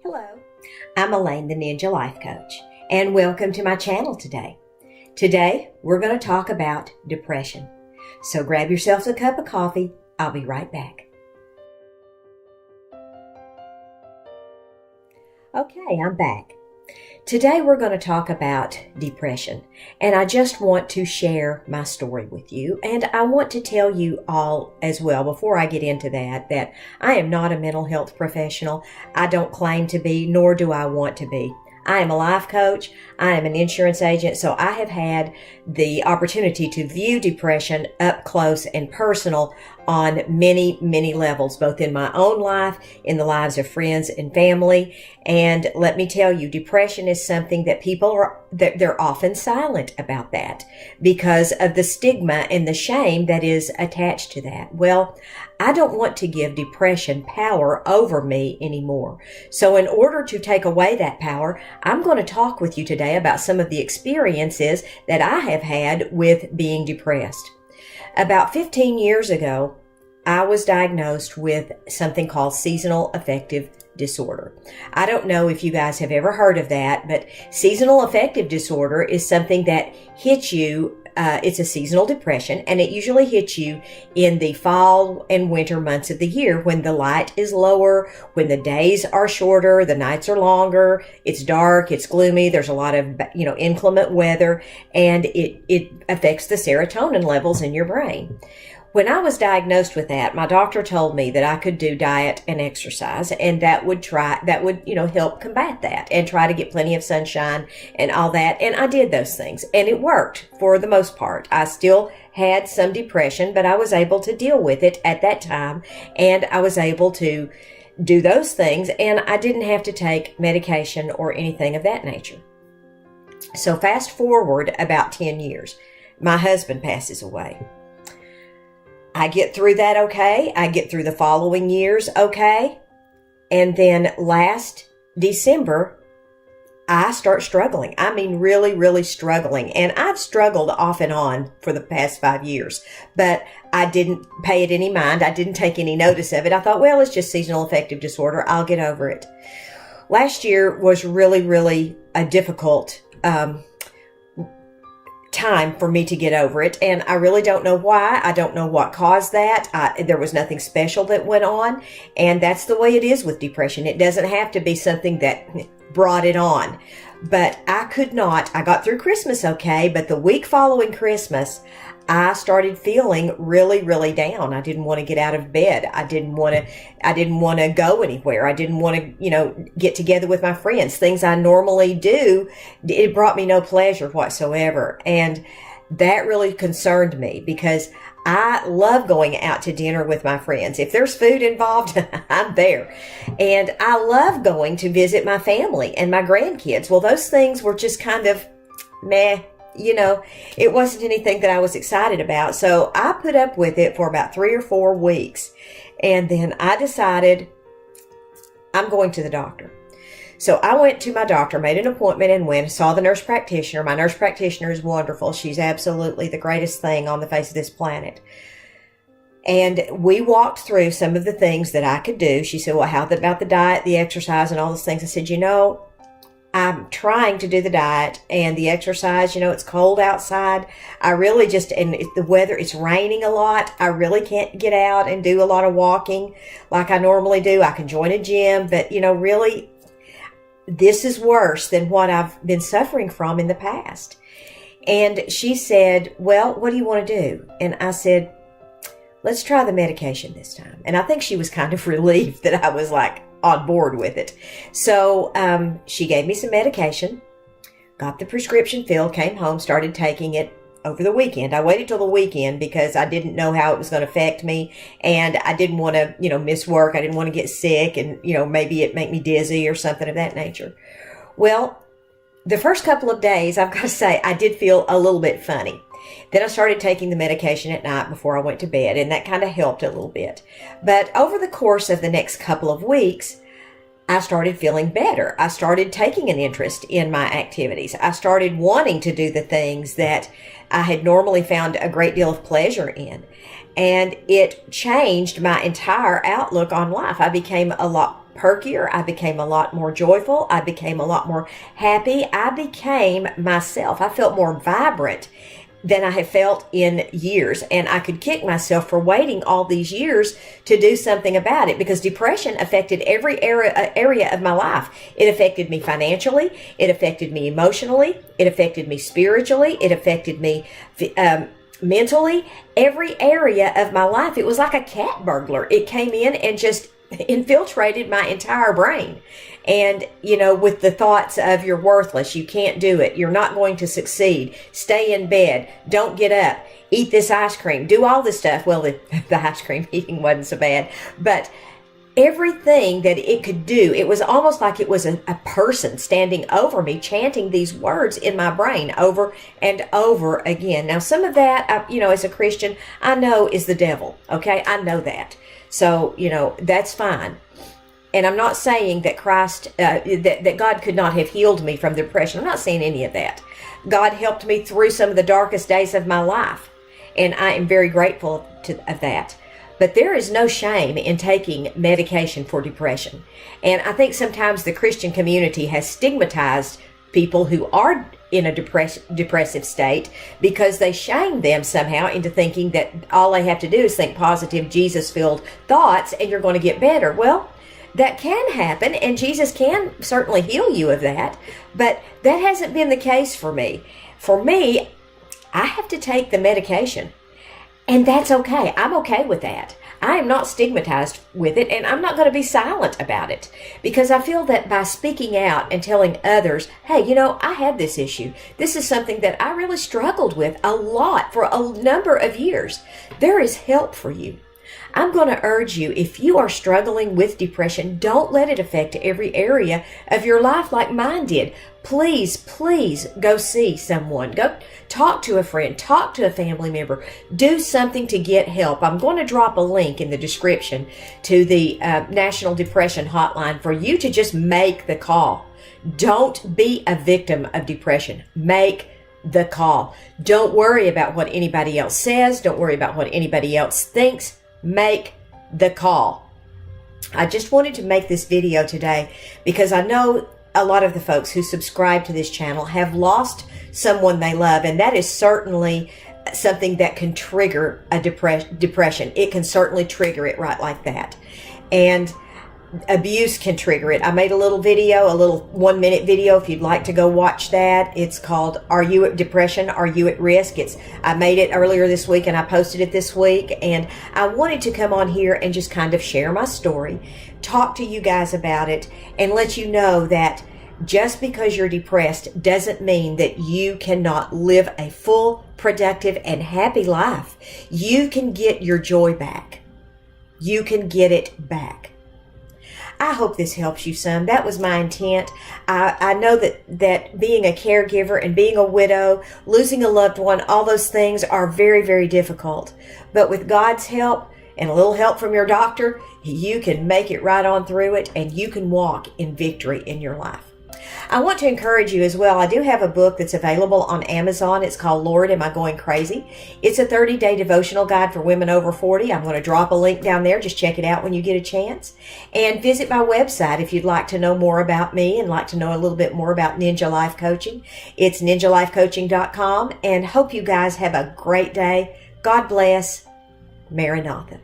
Hello, I'm Elaine, the Ninja Life Coach, and welcome to my channel today. Today, we're going to talk about depression. So grab yourselves a cup of coffee. I'll be right back. Okay, I'm back. Today, we're going to talk about depression, and I just want to share my story with you, and I want to tell you all as well, before I get into that I am not a mental health professional. I don't claim to be, nor do I want to be. I am a life coach. I am an insurance agent, so I have had the opportunity to view depression up close and personal on many, many levels, both in my own life, in the lives of friends and family. And let me tell you, depression is something that they're often silent about that because of the stigma and the shame that is attached to that. Well, I don't want to give depression power over me anymore. So in order to take away that power, I'm going to talk with you today about some of the experiences that I have had with being depressed. About 15 years ago, I was diagnosed with something called seasonal affective disorder. I don't know if you guys have ever heard of that, but seasonal affective disorder is something that hits you. It's a seasonal depression, and it usually hits you in the fall and winter months of the year when the light is lower, when the days are shorter, the nights are longer, it's dark, it's gloomy, there's a lot of, inclement weather, and it affects the serotonin levels in your brain. When I was diagnosed with that, my doctor told me that I could do diet and exercise, and that would help combat that and try to get plenty of sunshine and all that. And I did those things, and it worked for the most part. I still had some depression, but I was able to deal with it at that time, and I was able to do those things, and I didn't have to take medication or anything of that nature. So fast forward about 10 years, my husband passes away. I get through that okay. I get through the following years okay. And then last December, I start struggling. I mean, really, really struggling. And I've struggled off and on for the past 5 years, but I didn't pay it any mind. I didn't take any notice of it. I thought, well, it's just seasonal affective disorder. I'll get over it. Last year was really, really a difficult time for me to get over it, and I really don't know why. I don't know what caused that. There was nothing special that went on, and that's the way it is with depression. It doesn't have to be something that brought it on. But I got through Christmas okay, but the week following Christmas, I started feeling really, really down. I didn't want to get out of bed. I didn't want to go anywhere. I didn't want to, get together with my friends. Things I normally do, it brought me no pleasure whatsoever. And that really concerned me because I love going out to dinner with my friends. If there's food involved, I'm there. And I love going to visit my family and my grandkids. Well, those things were just kind of meh. It wasn't anything that I was excited about. So I put up with it for about 3 or 4 weeks. And then I decided I'm going to the doctor. So I went to my doctor, made an appointment, and went and saw the nurse practitioner. My nurse practitioner is wonderful. She's absolutely the greatest thing on the face of this planet. And we walked through some of the things that I could do. She said, well, how about the diet, the exercise, and all those things? I said, I'm trying to do the diet and the exercise. It's cold outside. I really and the weather, it's raining a lot. I really can't get out and do a lot of walking like I normally do. I can join a gym, but really, this is worse than what I've been suffering from in the past. And she said, well, what do you want to do? And I said, let's try the medication this time. And I think she was kind of relieved that I was on board with it. So she gave me some medication, got the prescription filled, came home, started taking it over the weekend. I waited till the weekend because I didn't know how it was going to affect me, and I didn't want to, miss work. I didn't want to get sick and, maybe it make me dizzy or something of that nature. Well, the first couple of days, I've got to say, I did feel a little bit funny. Then I started taking the medication at night before I went to bed, and that kind of helped a little bit. But over the course of the next couple of weeks, I started feeling better. I started taking an interest in my activities. I started wanting to do the things that I had normally found a great deal of pleasure in. And it changed my entire outlook on life. I became a lot perkier. I became a lot more joyful. I became a lot more happy. I became myself. I felt more vibrant than I have felt in years. And I could kick myself for waiting all these years to do something about it, because depression affected every area of my life. It affected me financially. It affected me emotionally. It affected me spiritually. It affected me mentally. Every area of my life. It was like a cat burglar. It came in and just infiltrated my entire brain. And, with the thoughts of you're worthless, you can't do it, you're not going to succeed, stay in bed, don't get up, eat this ice cream, do all this stuff. Well, the ice cream eating wasn't so bad, but everything that it could do, it was almost like it was a person standing over me, chanting these words in my brain over and over again. Now, some of that, as a Christian, I know is the devil, okay? I know that. So, that's fine. And I'm not saying that Christ, that God could not have healed me from depression. I'm not saying any of that. God helped me through some of the darkest days of my life. And I am very grateful of that. But there is no shame in taking medication for depression. And I think sometimes the Christian community has stigmatized people who are in a depressive state, because they shame them somehow into thinking that all they have to do is think positive, Jesus-filled thoughts and you're going to get better. Well, that can happen, and Jesus can certainly heal you of that, but that hasn't been the case for me. For me, I have to take the medication, and that's okay. I'm okay with that. I am not stigmatized with it, and I'm not going to be silent about it, because I feel that by speaking out and telling others, hey, I had this issue. This is something that I really struggled with a lot for a number of years. There is help for you. I'm going to urge you, if you are struggling with depression, don't let it affect every area of your life like mine did. Please, please go see someone. Go talk to a friend, talk to a family member, do something to get help. I'm going to drop a link in the description to the National Depression Hotline for you to just make the call. Don't be a victim of depression. Make the call. Don't worry about what anybody else says. Don't worry about what anybody else thinks. Make the call. I just wanted to make this video today because I know a lot of the folks who subscribe to this channel have lost someone they love, and that is certainly something that can trigger a depression. It can certainly trigger it right like that. And abuse can trigger it. I made a little video, a little 1-minute video, if you'd like to go watch that. It's called Are You at Depression? Are You at Risk? I made it earlier this week and I posted it this week, and I wanted to come on here and just kind of share my story, talk to you guys about it, and let you know that just because you're depressed doesn't mean that you cannot live a full, productive, and happy life. You can get your joy back. You can get it back. I hope this helps you some. That was my intent. I know that being a caregiver and being a widow, losing a loved one, all those things are very, very difficult. But with God's help and a little help from your doctor, you can make it right on through it, and you can walk in victory in your life. I want to encourage you as well. I do have a book that's available on Amazon. It's called Lord, Am I Going Crazy? It's a 30-day devotional guide for women over 40. I'm going to drop a link down there. Just check it out when you get a chance. And visit my website if you'd like to know more about me and like to know a little bit more about Ninja Life Coaching. It's ninjalifecoaching.com. And hope you guys have a great day. God bless. Maranatha.